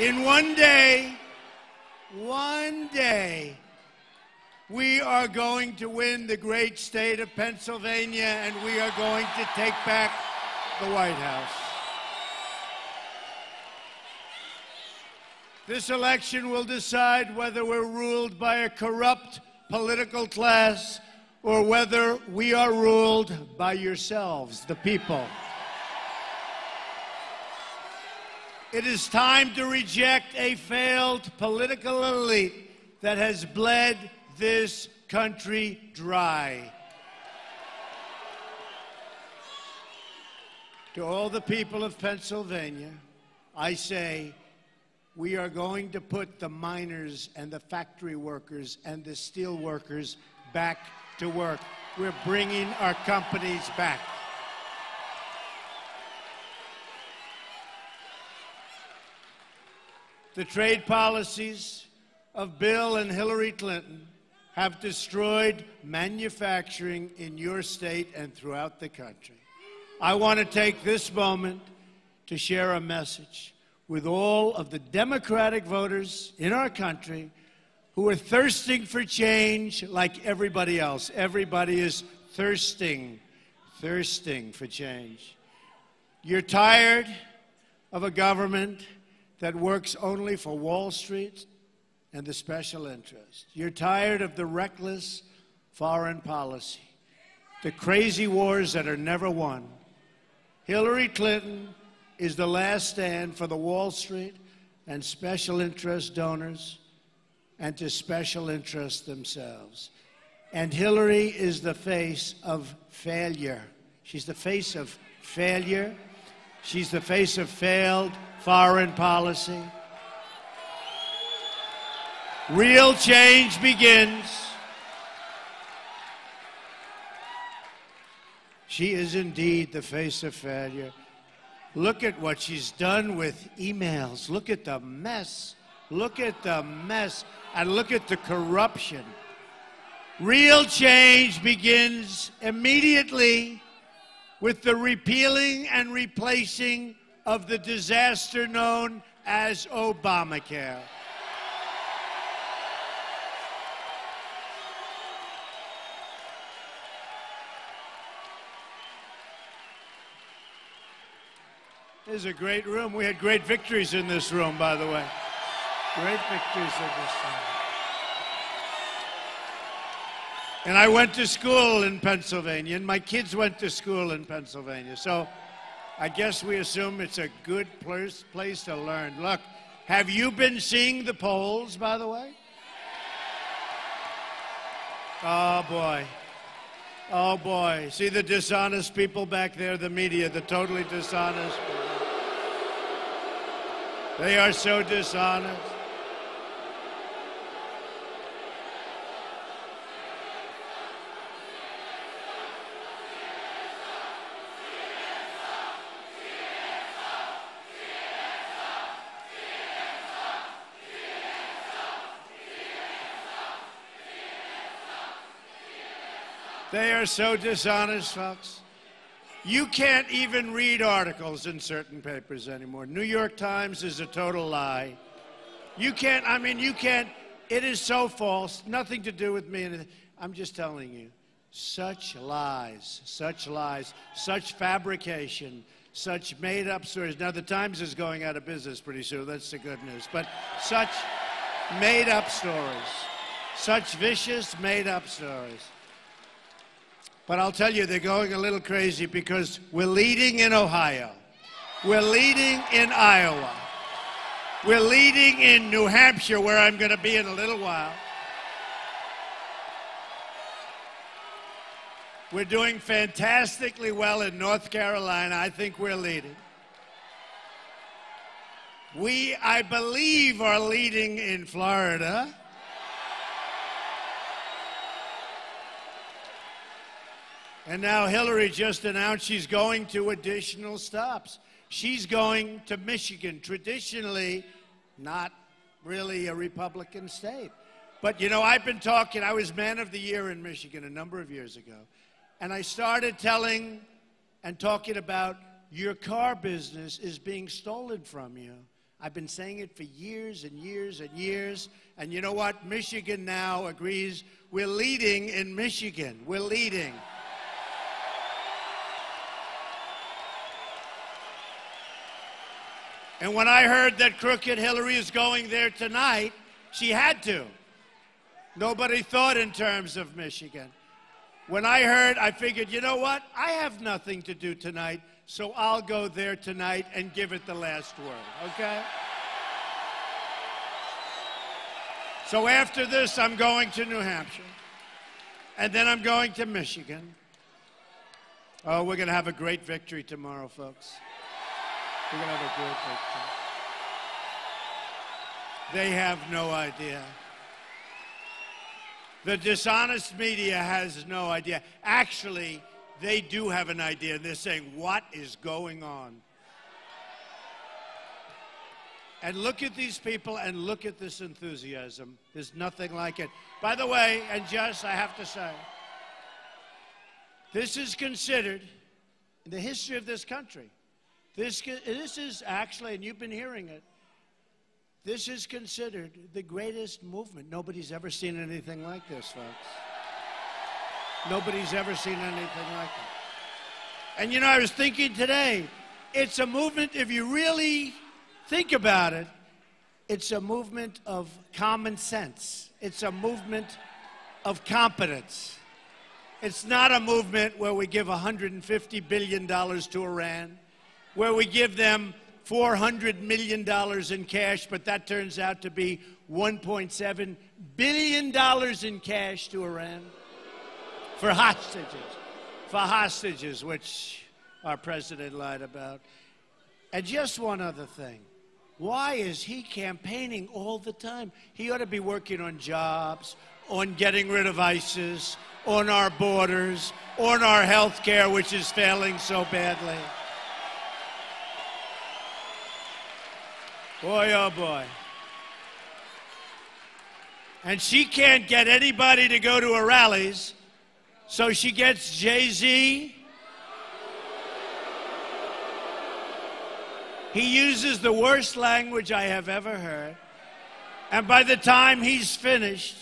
In one day, we are going to win the great state of Pennsylvania, and we are going to take back the White House. This election will decide whether we're ruled by a corrupt political class or whether we are ruled by yourselves, the people. It is time to reject a failed political elite that has bled this country dry. To all the people of Pennsylvania, I say, we are going to put the miners and the factory workers and the steel workers back to work. We're bringing our companies back. The trade policies of Bill and Hillary Clinton have destroyed manufacturing in your state and throughout the country. I want to take this moment to share a message with all of the Democratic voters in our country who are thirsting for change like everybody else. Everybody is thirsting for change. You're tired of a government that works only for Wall Street and the special interest. You're tired of the reckless foreign policy, the crazy wars that are never won. Hillary Clinton is the last stand for the Wall Street and special interest donors and to special interests themselves. And Hillary is the face of failure. She's the face of failure. She's the face of failed foreign policy. Real change begins. She is indeed the face of failure. Look at what she's done with emails. Look at the mess. Look at the mess. And look at the corruption. Real change begins immediately with the repealing and replacing of the disaster known as Obamacare. This is a great room. We had great victories in this room, by the way. Great victories in this room. And I went to school in Pennsylvania, and my kids went to school in Pennsylvania. So I guess we assume it's a good place to learn. Look, have you been seeing the polls, by the way? Oh, boy. Oh, boy. See the dishonest people back there, the media, the totally dishonest people. They are so dishonest. They are so dishonest, folks. You can't even read articles in certain papers anymore. New York Times is a total lie. You can't, it is so false, nothing to do with me. I'm just telling you, such lies, such fabrication, such made-up stories. Now, the Times is going out of business pretty soon. That's the good news. But such made-up stories, such vicious made-up stories. But I'll tell you, they're going a little crazy because we're leading in Ohio. We're leading in Iowa. We're leading in New Hampshire, where I'm going to be in a little while. We're doing fantastically well in North Carolina. I think we're leading. We, I believe, are leading in Florida. And now Hillary just announced she's going to additional stops. She's going to Michigan, traditionally not really a Republican state. But, you know, I've been talking, I was Man of the Year in Michigan a number of years ago. And I started telling and talking about your car business is being stolen from you. I've been saying it for years and years and years. And you know what? Michigan now agrees. We're leading in Michigan. We're leading. And when I heard that crooked Hillary is going there tonight, she had to. Nobody thought in terms of Michigan. When I heard, I figured, you know what? I have nothing to do tonight, so I'll go there tonight and give it the last word, okay? So after this, I'm going to New Hampshire, and then I'm going to Michigan. Oh, we're going to have a great victory tomorrow, folks. We're going to have a great victory. They have no idea. The dishonest media has no idea. Actually, they do have an idea. They're saying, what is going on? And look at these people and look at this enthusiasm. There's nothing like it. By the way, and Jess, I have to say, this is considered, in the history of this country, this is actually, and you've been hearing it, this is considered the greatest movement. Nobody's ever seen anything like this, folks. Nobody's ever seen anything like it. And you know, I was thinking today, it's a movement, if you really think about it, it's a movement of common sense. It's a movement of competence. It's not a movement where we give $150 billion to Iran, where we give them $400 million in cash, but that turns out to be $1.7 billion in cash to Iran for hostages, which our president lied about. And just one other thing. Why is he campaigning all the time? He ought to be working on jobs, on getting rid of ISIS, on our borders, on our health care, which is failing so badly. Boy, oh boy. And she can't get anybody to go to her rallies, so she gets Jay-Z. He uses the worst language I have ever heard. And by the time he's finished,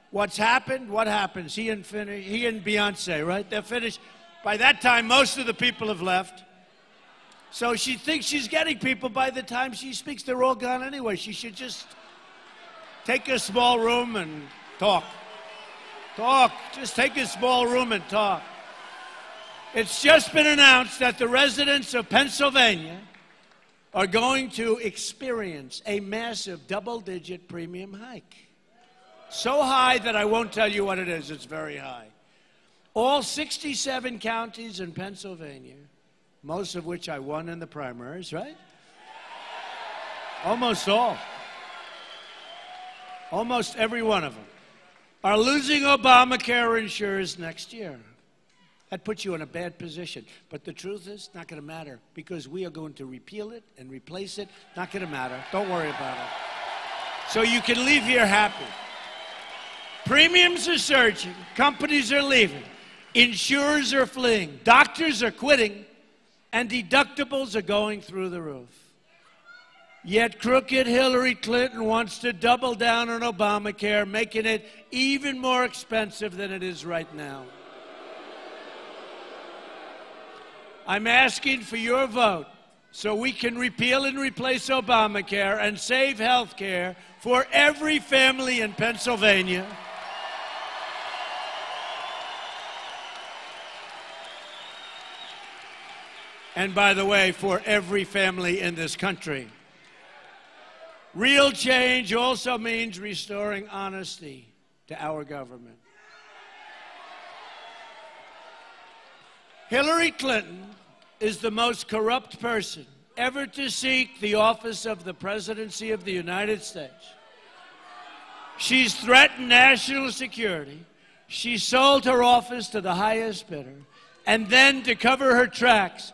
what's happened? What happens? He and Beyonce, right? They're finished. By that time, most of the people have left. So she thinks she's getting people. By the time she speaks, they're all gone anyway. She should just take a small room and talk. Talk. Just take a small room and talk. It's just been announced that the residents of Pennsylvania are going to experience a massive double-digit premium hike. So high that I won't tell you what it is. It's very high. All 67 counties in Pennsylvania, most of which I won in the primaries, right? Almost all. Almost every one of them are losing Obamacare insurers next year. That puts you in a bad position. But the truth is, it's not going to matter because we are going to repeal it and replace it. Not going to matter. Don't worry about it. So you can leave here happy. Premiums are surging. Companies are leaving. Insurers are fleeing. Doctors are quitting. And deductibles are going through the roof. Yet crooked Hillary Clinton wants to double down on Obamacare, making it even more expensive than it is right now. I'm asking for your vote so we can repeal and replace Obamacare and save health care for every family in Pennsylvania. And by the way, for every family in this country. Real change also means restoring honesty to our government. Hillary Clinton is the most corrupt person ever to seek the office of the presidency of the United States. She's threatened national security. She sold her office to the highest bidder. And then, to cover her tracks,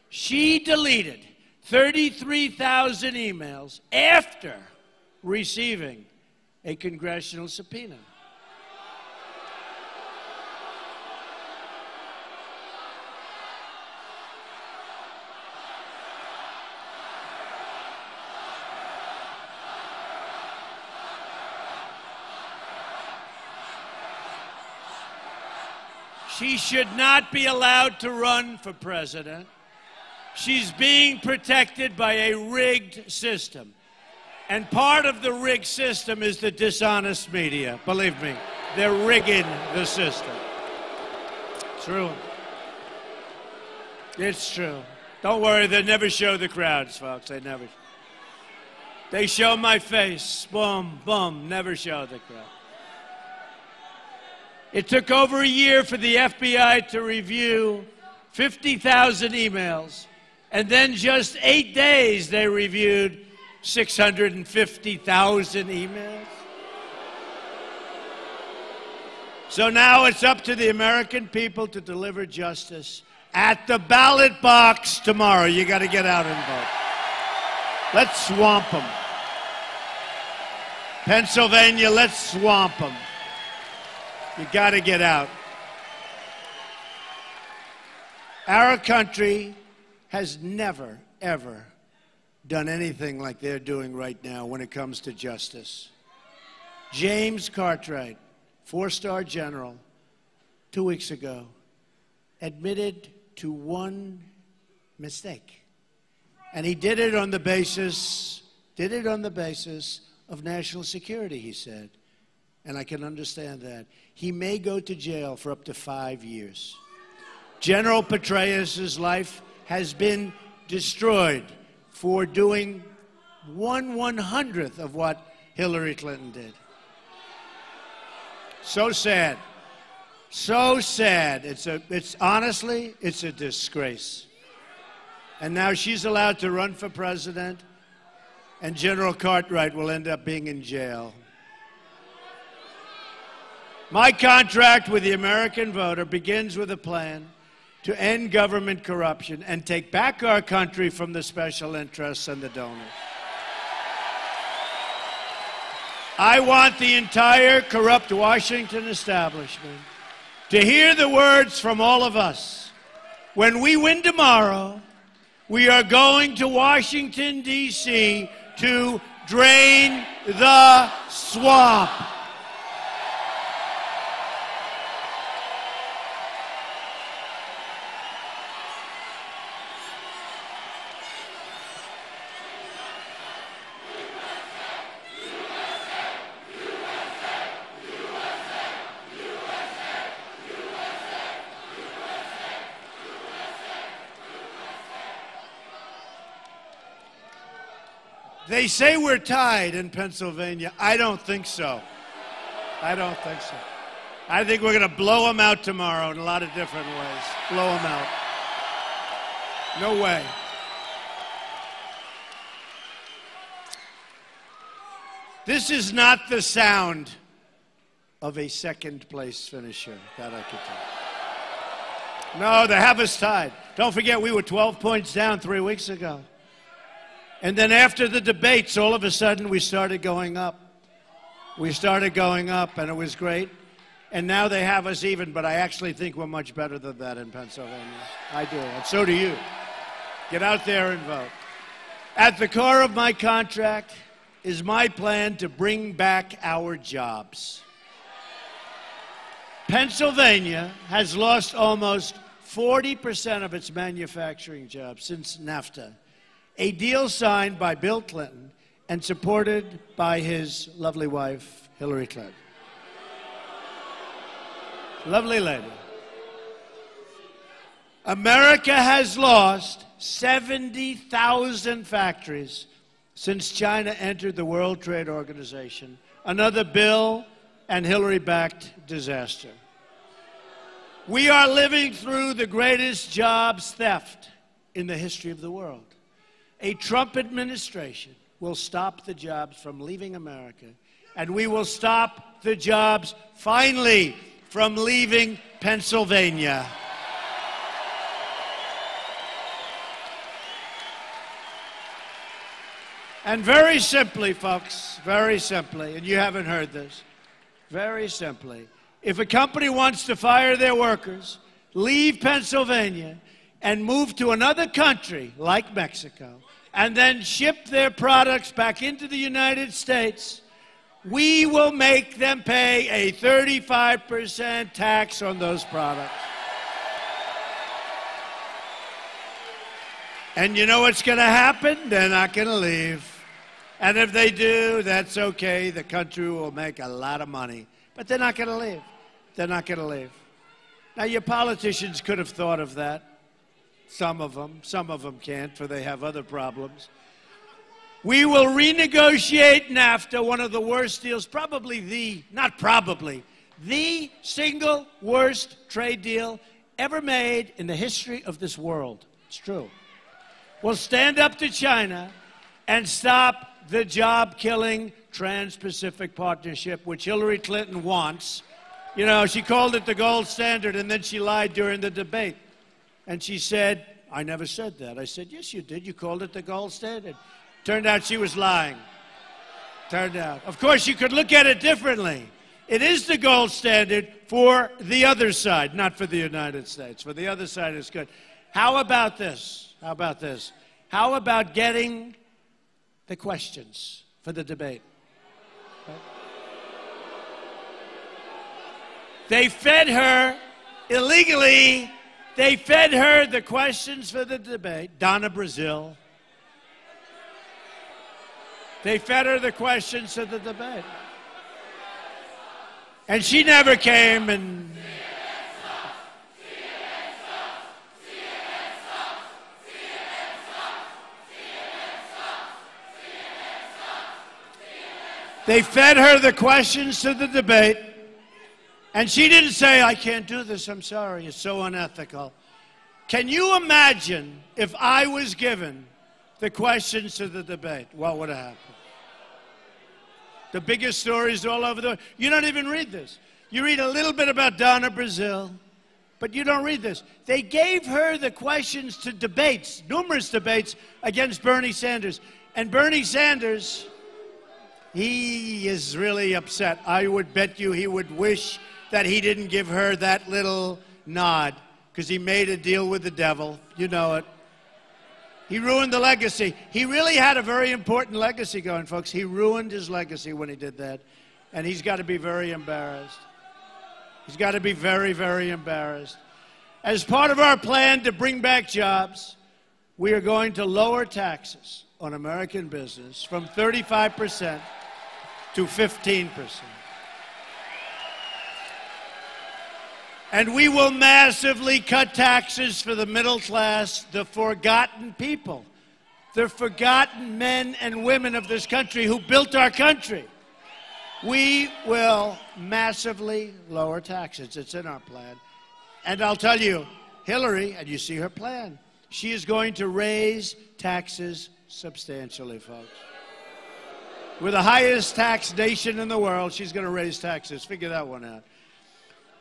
she deleted 33,000 emails after receiving a congressional subpoena. She should not be allowed to run for president. She's being protected by a rigged system. And part of the rigged system is the dishonest media. Believe me, they're rigging the system. True. It's true. Don't worry, they never show the crowds, folks. They never. They show my face. Boom, boom. Never show the crowd. It took over a year for the FBI to review 50,000 emails. And then just 8 days, they reviewed 650,000 emails. So now it's up to the American people to deliver justice at the ballot box tomorrow. You got to get out and vote. Let's swamp them. Pennsylvania, let's swamp them. You got to get out. Our country has never, ever done anything like they're doing right now when it comes to justice. James Cartwright, 4-star general, 2 weeks ago, admitted to one mistake. And he did it on the basis of national security, he said. And I can understand that. He may go to jail for up to 5 years. General Petraeus' life has been destroyed for doing 1/100th of what Hillary Clinton did. So sad. So sad. Honestly, it's a disgrace. And now she's allowed to run for president, and General Cartwright will end up being in jail. My contract with the American voter begins with a plan to end government corruption and take back our country from the special interests and the donors. I want the entire corrupt Washington establishment to hear the words from all of us. When we win tomorrow, we are going to Washington, D.C. to drain the swamp. They say we're tied in Pennsylvania. I don't think so. I don't think so. I think we're going to blow them out tomorrow in a lot of different ways. Blow them out. No way. This is not the sound of a second-place finisher, that I can tell. No, they have us tied. Don't forget, we were 12 points down 3 weeks ago. And then after the debates, all of a sudden, we started going up. We started going up, and it was great. And now they have us even, but I actually think we're much better than that in Pennsylvania. I do, and so do you. Get out there and vote. At the core of my contract is my plan to bring back our jobs. Pennsylvania has lost almost 40% of its manufacturing jobs since NAFTA, a deal signed by Bill Clinton and supported by his lovely wife, Hillary Clinton. Lovely lady. America has lost 70,000 factories since China entered the World Trade Organization, another Bill and Hillary-backed disaster. We are living through the greatest jobs theft in the history of the world. A Trump administration will stop the jobs from leaving America, and we will stop the jobs, finally, from leaving Pennsylvania. And very simply, folks, very simply, and you haven't heard this, very simply, if a company wants to fire their workers, leave Pennsylvania, and move to another country like Mexico, and then ship their products back into the United States, we will make them pay a 35% tax on those products. And you know what's going to happen? They're not going to leave. And if they do, that's okay. The country will make a lot of money. But they're not going to leave. They're not going to leave. Now, your politicians could have thought of that. Some of them can't, for they have other problems. We will renegotiate NAFTA, one of the worst deals, the single worst trade deal ever made in the history of this world. It's true. We'll stand up to China and stop the job-killing Trans-Pacific Partnership, which Hillary Clinton wants. You know, she called it the gold standard, and then she lied during the debate. And she said, I never said that. I said, yes, you did. You called it the gold standard. Turned out she was lying. Turned out. Of course, you could look at it differently. It is the gold standard for the other side, not for the United States. For the other side, it's good. How about this? How about this? How about getting the questions for the debate? They fed her illegally. They fed her the questions for the debate. Donna Brazile. They fed her the questions for the debate. And she never came and... They fed her the questions to the debate, and she didn't say, I can't do this, I'm sorry, it's so unethical. Can you imagine if I was given the questions to the debate? What would have happened? The biggest stories all over the world. You don't even read this. You read a little bit about Donna Brazile, but you don't read this. They gave her the questions to debates, numerous debates, against Bernie Sanders. And Bernie Sanders... he is really upset. I would bet you he would wish that he didn't give her that little nod, because he made a deal with the devil. You know it. He ruined the legacy. He really had a very important legacy going, folks. He ruined his legacy when he did that. And he's got to be very embarrassed. He's got to be very, very embarrassed. As part of our plan to bring back jobs, we are going to lower taxes on American business from 35% to 15%. And we will massively cut taxes for the middle class, the forgotten people, the forgotten men and women of this country who built our country. We will massively lower taxes. It's in our plan. And I'll tell you, Hillary, and you see her plan, she is going to raise taxes substantially, folks. We're the highest tax nation in the world. She's going to raise taxes. Figure that one out.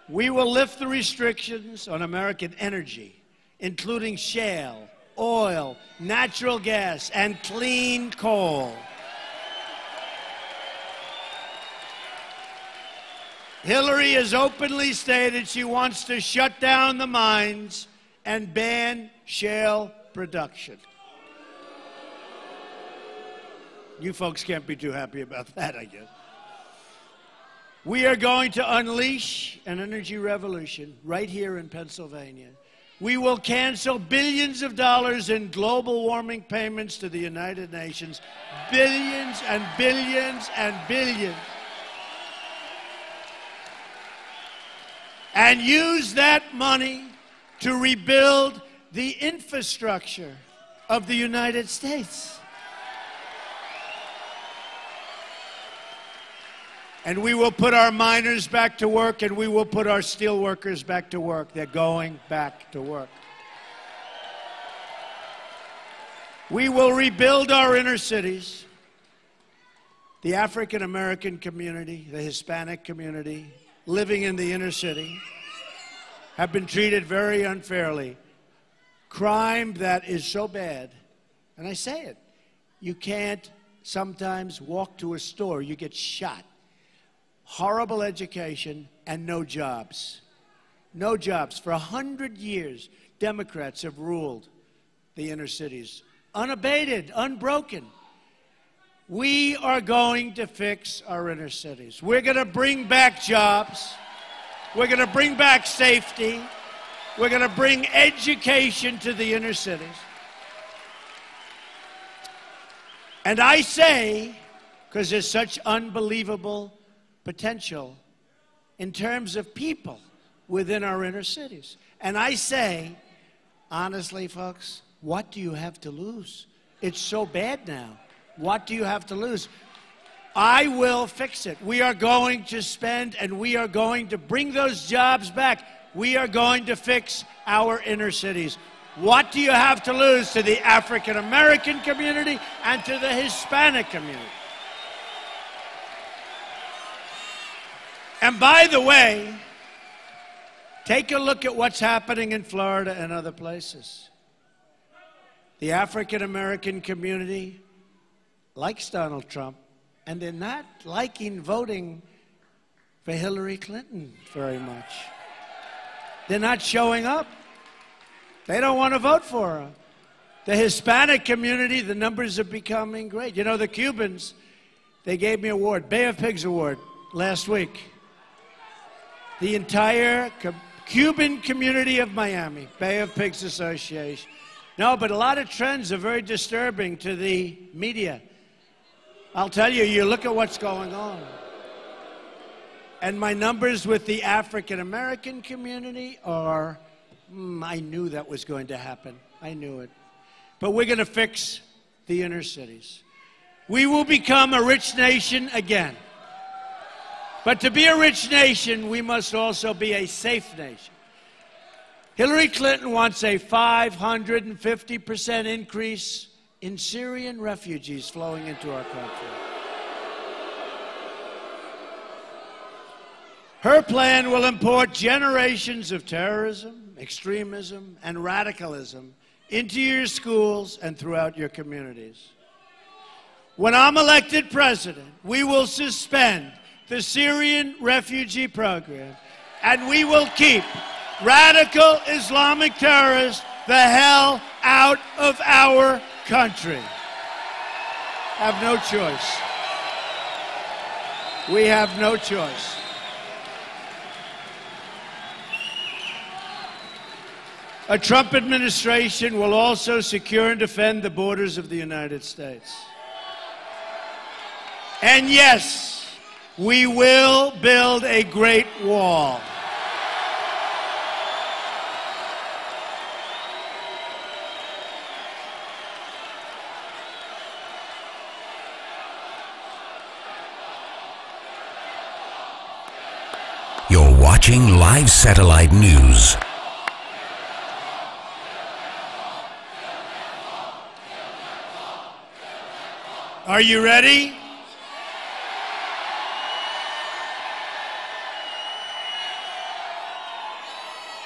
We will lift the restrictions on American energy, including shale, oil, natural gas, and clean coal. Hillary has openly stated she wants to shut down the mines and ban shale production. You folks can't be too happy about that, I guess. We are going to unleash an energy revolution right here in Pennsylvania. We will cancel billions of dollars in global warming payments to the United Nations. Billions and billions and billions. And use that money to rebuild the infrastructure of the United States. And we will put our miners back to work, and we will put our steel workers back to work. They're going back to work. We will rebuild our inner cities. The African American community, the Hispanic community, living in the inner city, have been treated very unfairly. Crime that is so bad, and I say it, you can't sometimes walk to a store, you get shot. Horrible education and no jobs. No jobs. For 100 years, Democrats have ruled the inner cities. Unabated, unbroken. We are going to fix our inner cities. We're going to bring back jobs. We're going to bring back safety. We're going to bring education to the inner cities. And I say, because there's such unbelievable potential in terms of people within our inner cities. And I say, honestly, folks, what do you have to lose? It's so bad now. What do you have to lose? I will fix it. We are going to spend, and we are going to bring those jobs back. We are going to fix our inner cities. What do you have to lose to the African American community and to the Hispanic community? And by the way, take a look at what's happening in Florida and other places. The African American community likes Donald Trump, and they're not liking voting for Hillary Clinton very much. They're not showing up. They don't want to vote for her. The Hispanic community, the numbers are becoming great. You know, the Cubans, they gave me an award, Bay of Pigs Award, last week. The entire Cuban community of Miami, Bay of Pigs Association. No, but a lot of trends are very disturbing to the media. I'll tell you, you look at what's going on. And my numbers with the African American community are, I knew that was going to happen. I knew it. But we're going to fix the inner cities. We will become a rich nation again. But to be a rich nation, we must also be a safe nation. Hillary Clinton wants a 550% increase in Syrian refugees flowing into our country. Her plan will import generations of terrorism, extremism, and radicalism into your schools and throughout your communities. When I'm elected president, we will suspend the Syrian refugee program, and we will keep radical Islamic terrorists the hell out of our country. Have no choice. We have no choice. A Trump administration will also secure and defend the borders of the United States. And yes, we will build a great wall. You're watching live satellite news. Are you ready?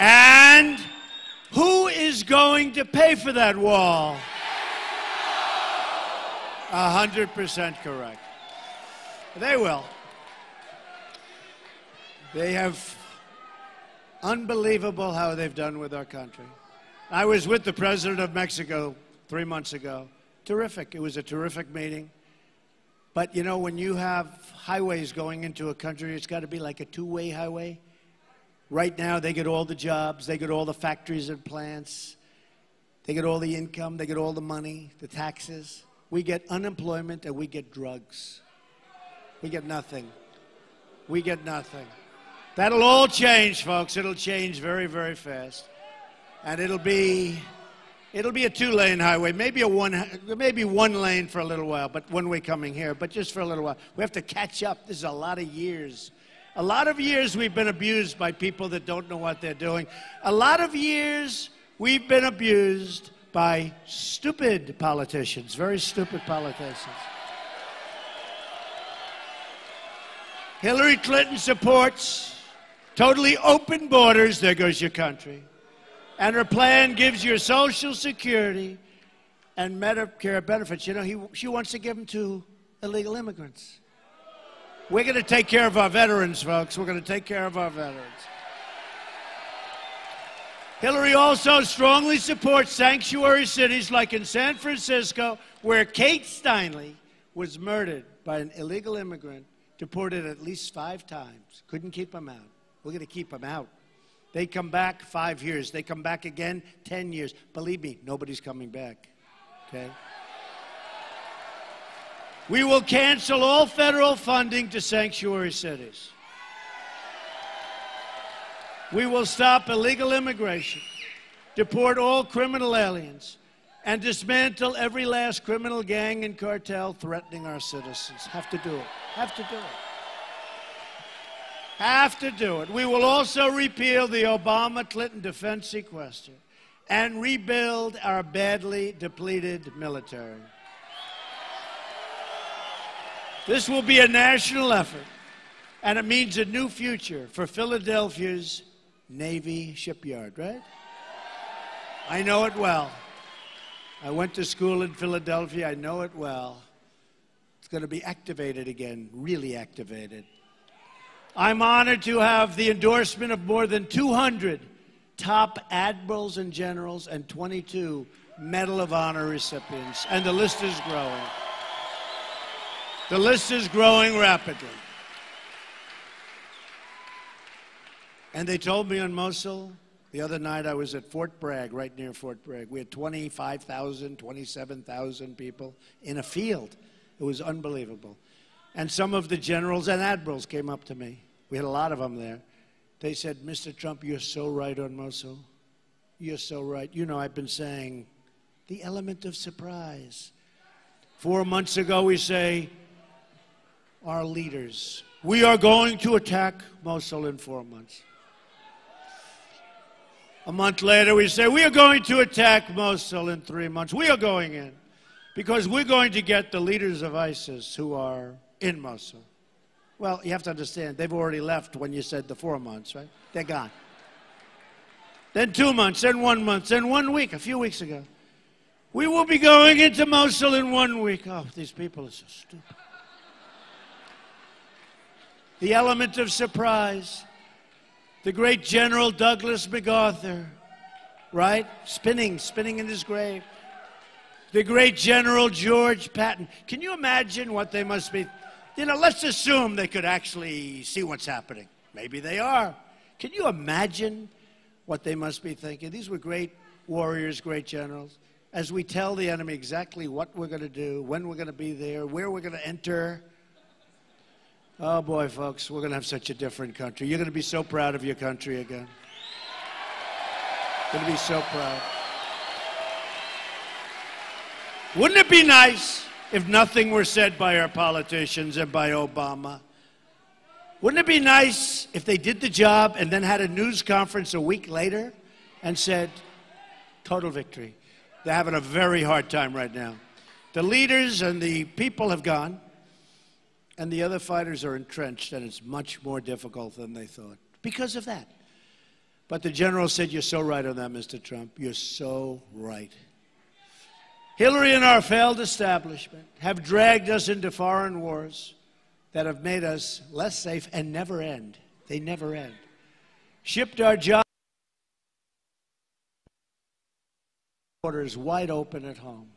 And who is going to pay for that wall? 100% correct. They will. They have unbelievable how they've done with our country. I was with the president of Mexico 3 months ago. Terrific. It was a terrific meeting. But, you know, when you have highways going into a country, it's got to be like a two-way highway. Right now, they get all the jobs. They get all the factories and plants. They get all the income. They get all the money, the taxes. We get unemployment, and we get drugs. We get nothing. We get nothing. That'll all change, folks. It'll change very, very fast. And it'll be a two-lane highway, maybe one lane for a little while, but one way coming here, but just for a little while. We have to catch up. This is a lot of years. A lot of years we've been abused by people that don't know what they're doing. A lot of years we've been abused by stupid politicians, very stupid politicians. Hillary Clinton supports totally open borders. There goes your country. And her plan gives you Social Security and Medicare benefits. You know, she wants to give them to illegal immigrants. We're going to take care of our veterans, folks. We're going to take care of our veterans. Hillary also strongly supports sanctuary cities like in San Francisco, where Kate Steinle was murdered by an illegal immigrant, deported at least 5 times. Couldn't keep them out. We're going to keep them out. They come back 5 years. They come back again 10 years. Believe me, nobody's coming back. Okay? We will cancel all federal funding to sanctuary cities. We will stop illegal immigration, deport all criminal aliens, and dismantle every last criminal gang and cartel threatening our citizens. Have to do it. Have to do it. Have to do it. We will also repeal the Obama-Clinton defense sequester and rebuild our badly depleted military. This will be a national effort, and it means a new future for Philadelphia's Navy shipyard, right? I know it well. I went to school in Philadelphia. I know it well. It's going to be activated again, really activated. I'm honored to have the endorsement of more than 200 top admirals and generals and 22 Medal of Honor recipients, and the list is growing. The list is growing rapidly. And they told me in Mosul, the other night I was at Fort Bragg, right near Fort Bragg. We had 25,000, 27,000 people in a field. It was unbelievable. And some of the generals and admirals came up to me. We had a lot of them there. They said, Mr. Trump, you're so right on Mosul. You're so right. You know, I've been saying the element of surprise. 4 months ago, we say, our leaders, we are going to attack Mosul in 4 months. A month later, we say, we are going to attack Mosul in 3 months. We are going in because we're going to get the leaders of ISIS who are in Mosul. Well, you have to understand, they've already left when you said the 4 months, right? They're gone. Then 2 months, then 1 month, then 1 week, a few weeks ago. We will be going into Mosul in 1 week. Oh, these people are so stupid. The element of surprise. The great General Douglas MacArthur, right? Spinning in his grave. The great General George Patton. Can you imagine what they must be? You know, let's assume they could actually see what's happening. Maybe they are. Can you imagine what they must be thinking? These were great warriors, great generals. As we tell the enemy exactly what we're going to do, when we're going to be there, where we're going to enter. Oh, boy, folks, we're going to have such a different country. You're going to be so proud of your country again. You're going to be so proud. Wouldn't it be nice if nothing were said by our politicians and by Obama? Wouldn't it be nice if they did the job and then had a news conference a week later and said, total victory? They're having a very hard time right now. The leaders and the people have gone. And the other fighters are entrenched, and it's much more difficult than they thought because of that. But the general said, you're so right on that, Mr. Trump. You're so right. Hillary and our failed establishment have dragged us into foreign wars that have made us less safe and never end. They never end. Shipped our jobs borders wide open at home.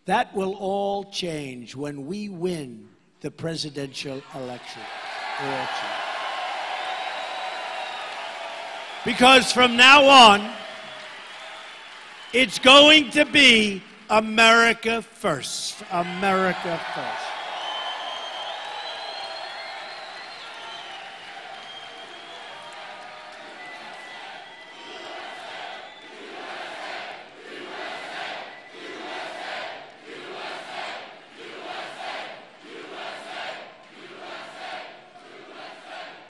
That will all change when we win the presidential election. Because from now on, it's going to be America first. America first.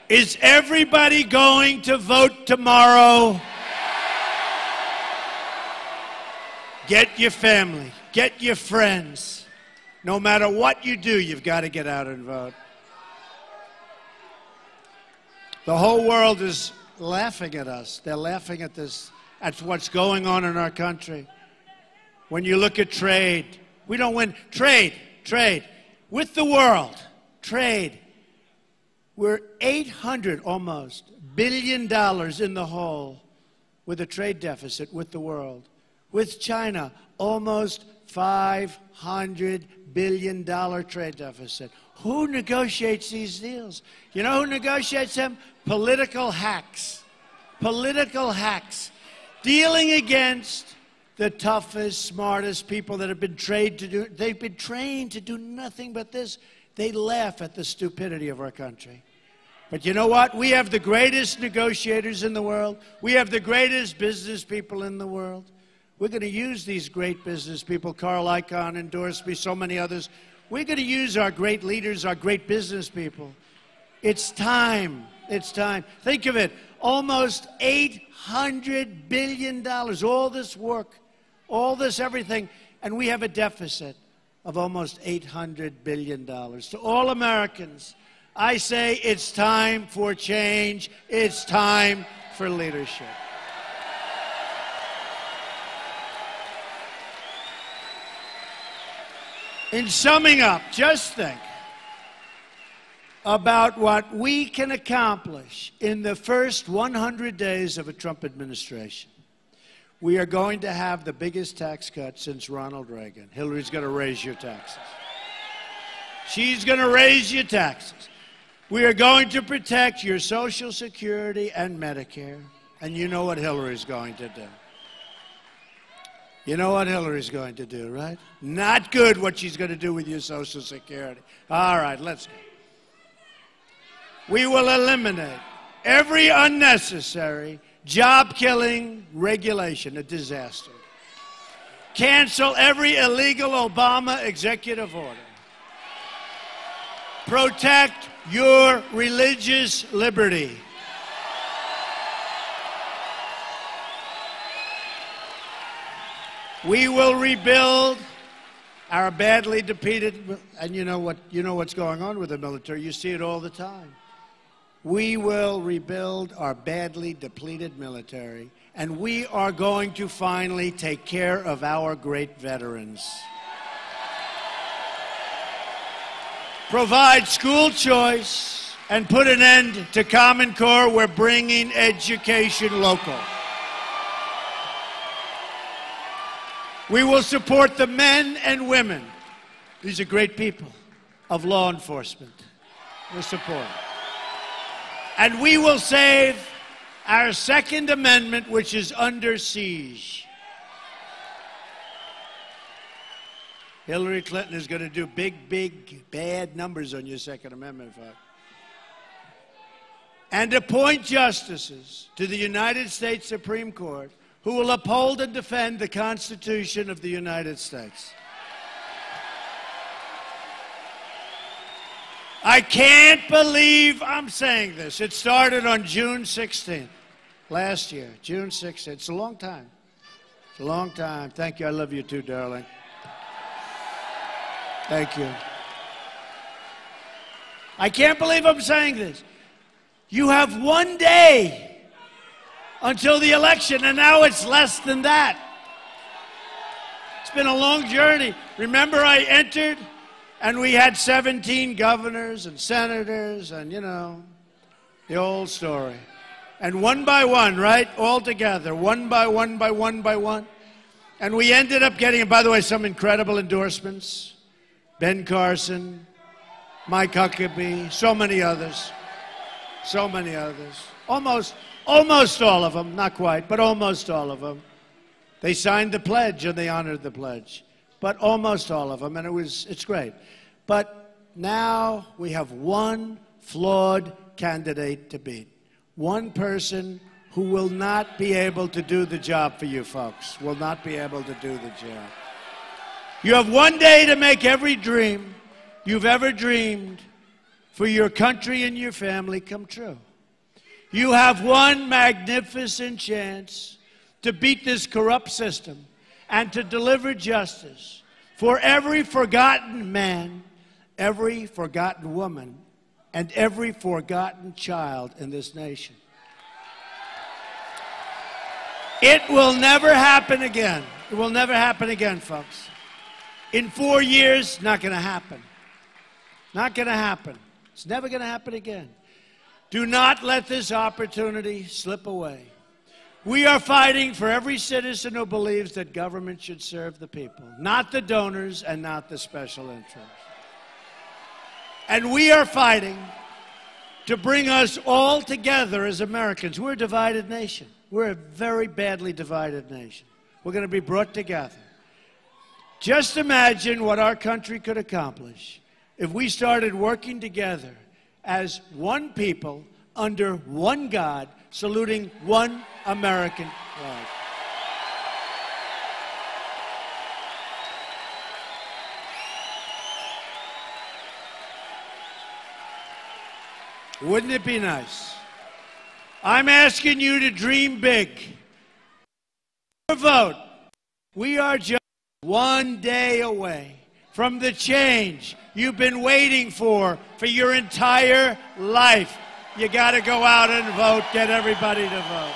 Is everybody going to vote tomorrow? Get your family, get your friends. No matter what you do, you've got to get out and vote. The whole world is laughing at us. They're laughing at this, at what's going on in our country. When you look at trade, we don't win. Trade with the world. Trade. We're $800 almost billion in the hole with a trade deficit with the world. With China, almost $500 billion trade deficit. Who negotiates these deals? You know who negotiates them? Political hacks. Political hacks. Dealing against the toughest, smartest people that have been trained to do, they've been trained to do nothing but this. They laugh at the stupidity of our country. But you know what? We have the greatest negotiators in the world. We have the greatest business people in the world. We're going to use these great business people. Carl Icahn endorsed me, so many others. We're going to use our great leaders, our great business people. It's time. It's time. Think of it. Almost $800 billion. All this work, all this everything. And we have a deficit of almost $800 billion. To all Americans, I say it's time for change. It's time for leadership. In summing up, just think about what we can accomplish in the first 100 days of a Trump administration. We are going to have the biggest tax cut since Ronald Reagan. Hillary's going to raise your taxes. She's going to raise your taxes. We are going to protect your Social Security and Medicare. And you know what Hillary's going to do. You know what Hillary's going to do, right? Not good what she's going to do with your Social Security. All right, let's go. We will eliminate every unnecessary job-killing regulation, a disaster. Cancel every illegal Obama executive order. Protect your religious liberty. We will rebuild our badly depleted, and you know what's going on with the military. You see it all the time. We will rebuild our badly depleted military, and we are going to finally take care of our great veterans. Provide school choice and put an end to Common Core. We're bringing education local. We will support the men and women. These are great people of law enforcement. We'll support them. And we will save our Second Amendment, which is under siege. Hillary Clinton is going to do big, big, bad numbers on your Second Amendment, folks. And appoint justices to the United States Supreme Court who will uphold and defend the Constitution of the United States. I can't believe I'm saying this. It started on June 16th, last year, June 16th. It's a long time. It's a long time. Thank you. I love you too, darling. Thank you. I can't believe I'm saying this. You have one day until the election, and now it's less than that. It's been a long journey. Remember, I entered, and we had 17 governors and senators, and, you know, the old story. And one by one, right, all together, one by one by one by one. And we ended up getting, and by the way, some incredible endorsements. Ben Carson, Mike Huckabee, so many others. So many others. Almost all of them, not quite, but almost all of them. They signed the pledge and they honored the pledge. But almost all of them, and it's great. But now we have one flawed candidate to beat. One person who will not be able to do the job for you folks, will not be able to do the job. You have one day to make every dream you've ever dreamed for your country and your family come true. You have one magnificent chance to beat this corrupt system and to deliver justice for every forgotten man, every forgotten woman, and every forgotten child in this nation. It will never happen again. It will never happen again, folks. In 4 years, not going to happen. Not going to happen. It's never going to happen again. Do not let this opportunity slip away. We are fighting for every citizen who believes that government should serve the people, not the donors and not the special interests. And we are fighting to bring us all together as Americans. We're a divided nation. We're a very badly divided nation. We're going to be brought together. Just imagine what our country could accomplish if we started working together as one people under one God, saluting one American flag. Wouldn't it be nice? I'm asking you to dream big. Your vote. We are just one day away from the change you've been waiting for your entire life. You got to go out and vote. Get everybody to vote.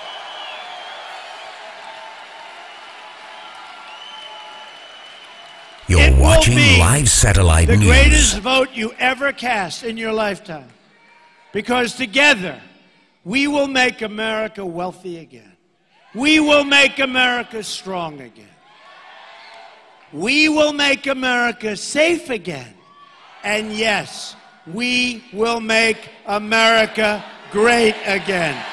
You're watching live satellite news. The greatest vote you ever cast in your lifetime. Because together, we will make America wealthy again. We will make America strong again. We will make America safe again. And yes, we will make America great again.